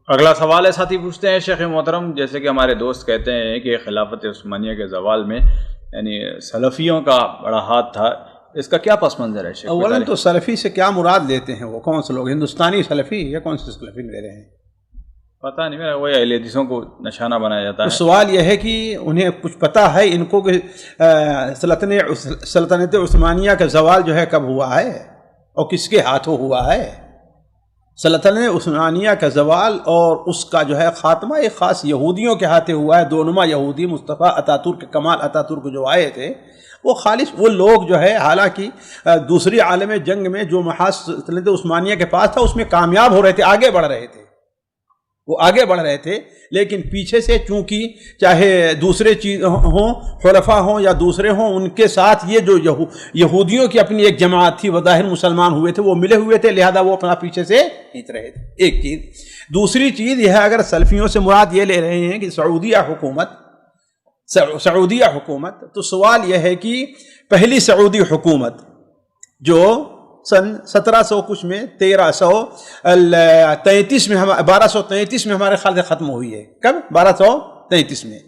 اگلا سوال ہے ساتھی پوچھتے ہیں شیخ محترم، جیسے کہ ہمارے دوست کہتے ہیں کہ خلافت عثمانیہ کے زوال میں یعنی سلفیوں کا بڑا ہاتھ تھا، اس کا کیا پس منظر ہے شیخ؟ اولاً تو سلفی سے کیا مراد لیتے ہیں، وہ کون سے لوگ، ہندوستانی سلفی یا کون سے سلفی لے رہے ہیں؟ پتہ نہیں، میرا وہی اہل حدیثوں کو نشانہ بنایا جاتا ہے۔ سوال یہ ہے کہ انہیں کچھ پتہ ہے ان کو کہ سلطنت عثمانیہ کا زوال جو ہے کب ہوا ہے اور کس کے ہاتھوں ہوا ہے؟ سلطنت عثمانیہ کا زوال اور اس کا جو ہے خاتمہ ایک خاص یہودیوں کے ہاتھوں ہوا ہے۔ دونما یہودی مصطفیٰ اتاتورک، کمال اتاتورک جو آئے تھے، وہ خالص وہ لوگ جو ہے حالانکہ دوسری عالم جنگ میں جو محاذ سلطنت عثمانیہ کے پاس تھا اس میں کامیاب ہو رہے تھے، آگے بڑھ رہے تھے، وہ آگے بڑھ رہے تھے، لیکن پیچھے سے چونکہ چاہے دوسرے چیز ہوں، خلفاء ہوں یا دوسرے ہوں، ان کے ساتھ یہ جو یہودیوں کی اپنی ایک جماعت تھی، وظاہر مسلمان ہوئے تھے، وہ ملے ہوئے تھے، لہذا وہ اپنا پیچھے سے کھینچ رہے تھے، ایک چیز۔ دوسری چیز یہ ہے، اگر سلفیوں سے مراد یہ لے رہے ہیں کہ سعودیہ حکومت، تو سوال یہ ہے کہ پہلی سعودی حکومت جو سن 1700 کچھ میں 1333 میں 1233 میں ہمارے خیال سے ختم ہوئی ہے۔ کب؟ 1233 میں۔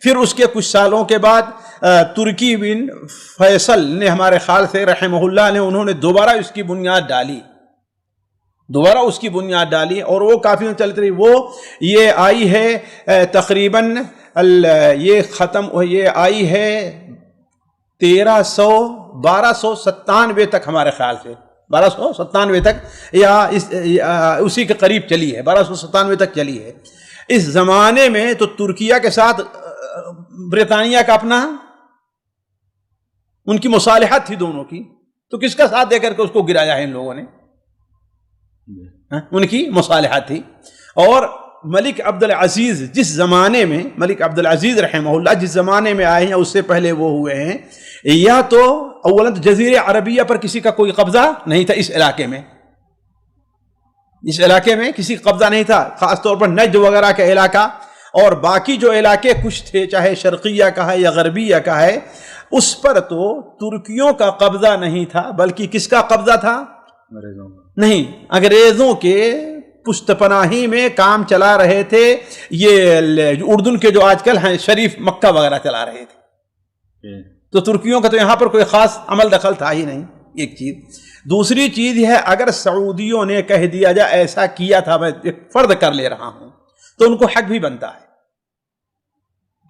پھر اس کے کچھ سالوں کے بعد ترکی بن فیصل نے ہمارے خیال سے رحمہ اللہ نے انہوں نے دوبارہ اس کی بنیاد ڈالی اور وہ کافی چلتی رہی۔ وہ یہ آئی ہے تقریباً یہ آئی ہے 1297 تک ہمارے خیال سے، 1297 تک یا اسی کے قریب چلی ہے، 1297 تک چلی ہے۔ اس زمانے میں تو ترکیہ کے ساتھ برطانیہ کا اپنا ان کی مصالحت تھی دونوں کی، تو کس کا ساتھ دے کر کے اس کو گرایا ہے ان لوگوں نے؟ ان کی مصالحت تھی۔ اور ملک عبدالعزیز جس زمانے میں، ملک عبدالعزیز رحمہ اللہ جس زمانے میں آئے ہیں، اس سے پہلے وہ ہوئے ہیں، یا تو اولاً جزیرہ عربیہ پر کسی کا کوئی قبضہ نہیں تھا، اس علاقے میں کسی کا قبضہ نہیں تھا، خاص طور پر نجد وغیرہ کا علاقہ، اور باقی جو علاقے کچھ تھے، چاہے شرقیہ کا ہے یا غربیہ کا ہے، اس پر تو ترکیوں کا قبضہ نہیں تھا، بلکہ کس کا قبضہ تھا؟ نہیں، انگریزوں کے پشت پناہی میں کام چلا رہے تھے یہ اردن کے جو آج کل ہیں شریف مکہ وغیرہ چلا رہے تھے، تو ترکیوں کا تو یہاں پر کوئی خاص عمل دخل تھا ہی نہیں، ایک چیز۔ دوسری چیز یہ ہے، اگر سعودیوں نے کہہ دیا جائے ایسا کیا تھا، میں ایک فرض کر لے رہا ہوں، تو ان کو حق بھی بنتا ہے،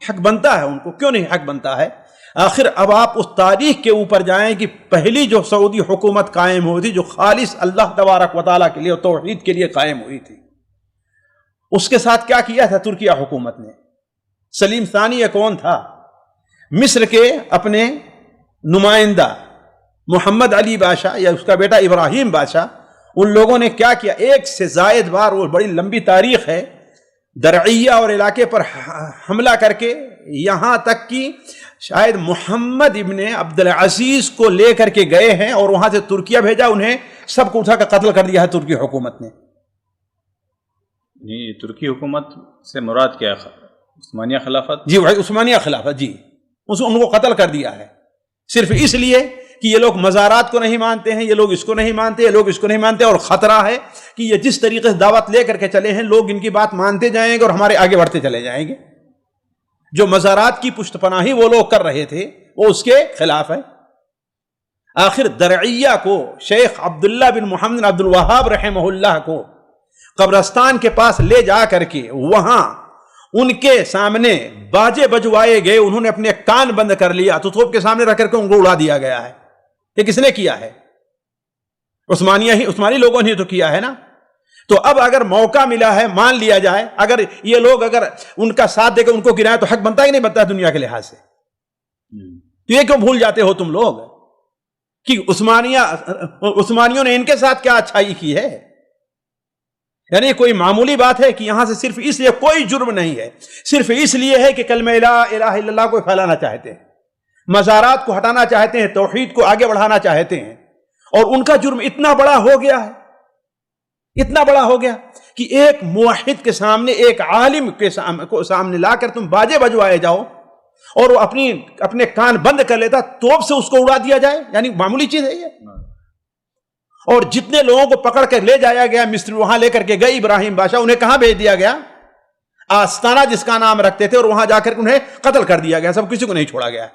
حق بنتا ہے ان کو، کیوں نہیں حق بنتا ہے؟ آخر اب آپ اس تاریخ کے اوپر جائیں کہ پہلی جو سعودی حکومت قائم ہوئی تھی، جو خالص اللہ تبارک و تعالیٰ کے لیے اور توحید کے لیے قائم ہوئی تھی، اس کے ساتھ کیا کیا تھا ترکیہ حکومت نے؟ سلیم ثانی یہ کون تھا؟ مصر کے اپنے نمائندہ محمد علی بادشاہ یا اس کا بیٹا ابراہیم بادشاہ، ان لوگوں نے کیا کیا؟ ایک سے زائد بار، وہ بڑی لمبی تاریخ ہے، درعیہ اور علاقے پر حملہ کر کے یہاں تک کہ شاید محمد ابن عبدالعزیز کو لے کر کے گئے ہیں اور وہاں سے ترکیہ بھیجا، انہیں سب کو اٹھا کر قتل کر دیا ہے ترکی حکومت نے۔ جی، ترکی حکومت سے مراد کیا ہے؟ عثمانیہ خلافت؟ جی، عثمانیہ خلافت، جی، ان کو قتل کر دیا ہے، صرف اس لیے کہ یہ لوگ مزارات کو نہیں مانتے ہیں، یہ لوگ اس کو نہیں مانتے، یہ لوگ اس کو نہیں مانتے، اور خطرہ ہے کہ یہ جس طریقے سے دعوت لے کر کے چلے ہیں، لوگ ان کی بات مانتے جائیں گے اور ہمارے آگے بڑھتے چلے جائیں گے۔ جو مزارات کی پشت پناہی وہ لوگ کر رہے تھے، وہ اس کے خلاف ہے۔ آخر درعیہ کو شیخ عبداللہ بن محمد عبد الوہاب رحمہ اللہ کو قبرستان کے پاس لے جا کر کے وہاں ان کے سامنے باجے بجوائے گئے، انہوں نے اپنے کان بند کر لیا تو توپ کے سامنے رکھ کر کے ان کو اڑا دیا گیا ہے۔ یہ کس نے کیا ہے؟ عثمانی لوگوں نے تو کیا ہے نا۔ تو اب اگر موقع ملا ہے، مان لیا جائے، اگر یہ لوگ اگر ان کا ساتھ دے کے ان کو گرائیں تو حق بنتا ہی نہیں بنتا دنیا کے لحاظ سے۔ تو یہ کیوں بھول جاتے ہو تم لوگ کہ عثمانیوں نے ان کے ساتھ کیا اچھائی کی ہے؟ یعنی کوئی معمولی بات ہے کہ یہاں سے صرف اس لیے کوئی جرم نہیں ہے، صرف اس لیے ہے کہ کلمہ لا الہ الا اللہ کو پھیلانا چاہتے ہیں، مزارات کو ہٹانا چاہتے ہیں، توحید کو آگے بڑھانا چاہتے ہیں، اور ان کا جرم اتنا بڑا ہو گیا ہے، اتنا بڑا ہو گیا کہ ایک موحد کے سامنے، ایک عالم کے سامنے لا کر تم باجے بجوائے جاؤ اور وہ اپنے کان بند کر لیتا، توپ سے اس کو اڑا دیا جائے، یعنی معمولی چیز ہے یہ؟ اور جتنے لوگوں کو پکڑ کر لے جایا گیا مصر، وہاں لے کر کے گئے ابراہیم بادشاہ، انہیں کہاں بھیج دیا گیا؟ آستانہ جس کا نام رکھتے تھے، اور وہاں جا کر انہیں قتل کر دیا گیا، سب کسی کو نہیں چھوڑا گیا۔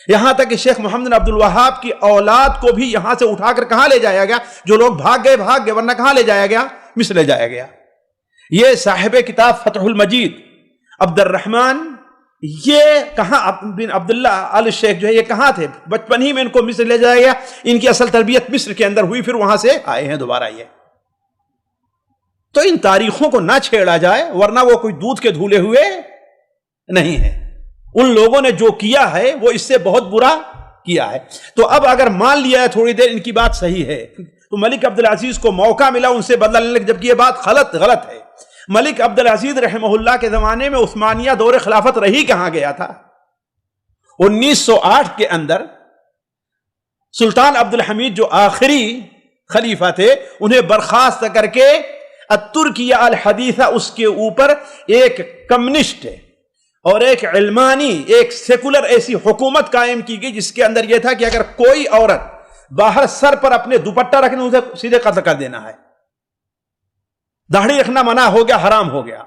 یہاں تک کہ شیخ محمد بن عبد الوہاب کی اولاد کو بھی یہاں سے اٹھا کر کہاں لے جایا گیا؟ جو لوگ بھاگ گئے، ورنہ کہاں لے جایا گیا؟ مصر لے جایا گیا۔ یہ صاحب کتاب فتح المجید عبد الرحمن، یہ کہاں بن عبداللہ آل شیخ جو ہے، یہ کہاں تھے؟ بچپن ہی میں ان کو مصر لے جایا گیا، ان کی اصل تربیت مصر کے اندر ہوئی، پھر وہاں سے آئے ہیں دوبارہ یہ۔ تو ان تاریخوں کو نہ چھیڑا جائے، ورنہ وہ کوئی دودھ کے دھولے ہوئے نہیں ہیں۔ ان لوگوں نے جو کیا ہے وہ اس سے بہت برا کیا ہے۔ تو اب اگر مان لیا ہے تھوڑی دیر ان کی بات صحیح ہے، تو ملک عبدالعزیز کو موقع ملا ان سے بدلہ لینے کا، جبکہ یہ بات غلط ہے۔ ملک عبدالعزیز رحمہ اللہ کے زمانے میں عثمانیہ دور خلافت رہی کہاں گیا تھا؟ 1908 کے اندر سلطان عبدالحمید جو آخری خلیفہ تھے، انہیں برخاست کر کے الترکیہ الحدیثہ، اس کے اوپر ایک کمیونسٹ اور ایک علمانی، ایک سیکولر ایسی حکومت قائم کی گئی، جس کے اندر یہ تھا کہ اگر کوئی عورت باہر سر پر اپنے دوپٹہ رکھنے، اسے سیدھے قتل کر دینا ہے۔ داڑھی رکھنا منع ہو گیا، حرام ہو گیا۔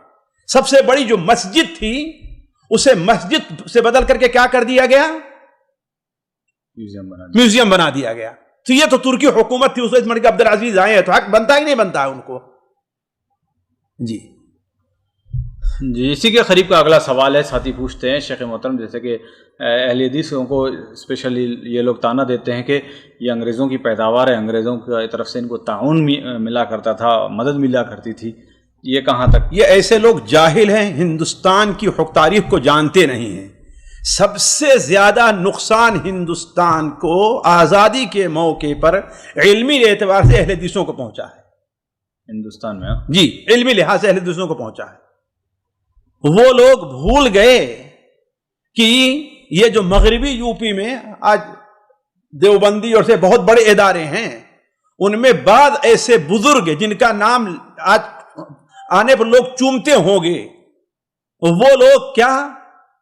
سب سے بڑی جو مسجد تھی، اسے مسجد سے بدل کر کے کیا کر دیا گیا؟ میوزیم بنا دیا گیا۔ تو یہ تو ترکی حکومت تھی، اس وقت ملک عبدالعزیز آئے ہیں، تو حق بنتا ہی نہیں بنتا ہے ان کو۔ جی اسی کے قریب کا اگلا سوال ہے، ساتھی پوچھتے ہیں شیخ محترم، جیسے کہ اہل حدیثوں کو اسپیشلی یہ لوگ تانا دیتے ہیں کہ یہ انگریزوں کی پیداوار ہے، انگریزوں کی طرف سے ان کو تعاون ملا کرتا تھا، مدد ملا کرتی تھی، یہ کہاں تک؟ یہ ایسے لوگ جاہل ہیں، ہندوستان کی تاریخ کو جانتے نہیں ہیں۔ سب سے زیادہ نقصان ہندوستان کو آزادی کے موقع پر علمی اعتبار سے اہل حدیثوں کو پہنچا ہے۔ ہندوستان میں جی، علمی لحاظ سے اہل حدیثوں کو پہنچا ہے۔ وہ لوگ بھول گئے کہ یہ جو مغربی یو پی میں آج دیوبندی اور سے بہت بڑے ادارے ہیں، ان میں بعض ایسے بزرگ جن کا نام آج آنے پر لوگ چومتے ہوں گے، وہ لوگ کیا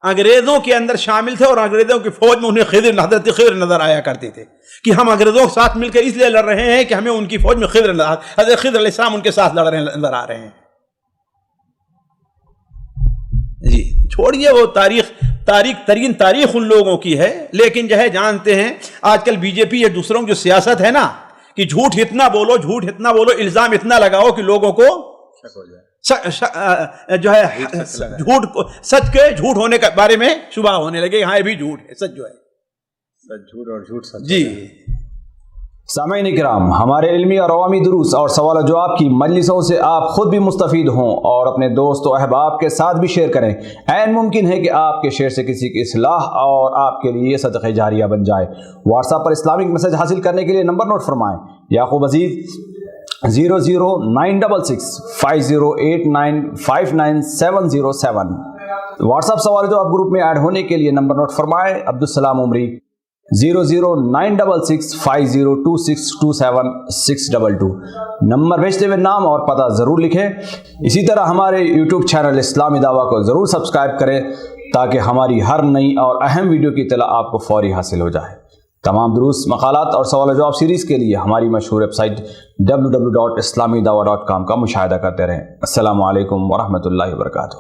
انگریزوں کے اندر شامل تھے، اور انگریزوں کی فوج میں انہیں حضرت خضر نظر آیا کرتے تھے کہ ہم انگریزوں کے ساتھ مل کر اس لیے لڑ رہے ہیں کہ ہمیں ان کی فوج میں حضرت خضر علیہ السلام ان کے ساتھ لڑ رہے ہیں، نظر آ رہے ہیں۔ جی چھوڑیے وہ تاریخ ان لوگوں کی ہے، لیکن جو ہے جانتے ہیں آج کل بی جے پی یا دوسروں کی جو سیاست ہے نا، کہ جھوٹ اتنا بولو، الزام اتنا لگاؤ کہ لوگوں کو شک ہو جائے، جو ہے سچ کے جھوٹ ہونے کے بارے میں شبہ ہونے لگے، ہاں یہ بھی جھوٹ ہے، سچ جو ہے سچ جھوٹ اور جھوٹ سچ۔ جی سامعین کرام، ہمارے علمی اور عوامی دروس اور سوال و جواب کی مجلسوں سے آپ خود بھی مستفید ہوں اور اپنے دوست و احباب کے ساتھ بھی شیئر کریں۔ عین ممکن ہے کہ آپ کے شیئر سے کسی کی اصلاح اور آپ کے لیے صدقہ جاریہ بن جائے۔ واٹس ایپ پر اسلامک میسج حاصل کرنے کے لیے نمبر نوٹ فرمائیں: یعقوب عزیز 00966 5089 59707۔ واٹس ایپ سوال و جواب گروپ میں ایڈ ہونے کے لیے نمبر نوٹ فرمائیں: عبدالسلام عمری 00966 502627 622۔ نمبر بھیجتے ہوئے نام اور پتہ ضرور لکھیں۔ اسی طرح ہمارے یوٹیوب چینل اسلامی دعویٰ کو ضرور سبسکرائب کریں تاکہ ہماری ہر نئی اور اہم ویڈیو کی اطلاع آپ کو فوری حاصل ہو جائے۔ تمام دروس، مقالات اور سوال و جواب سیریز کے لیے ہماری مشہور ویب سائٹ www.islamidawah.com کا مشاہدہ کرتے رہیں۔ السلام علیکم ورحمۃ اللہ وبرکاتہ۔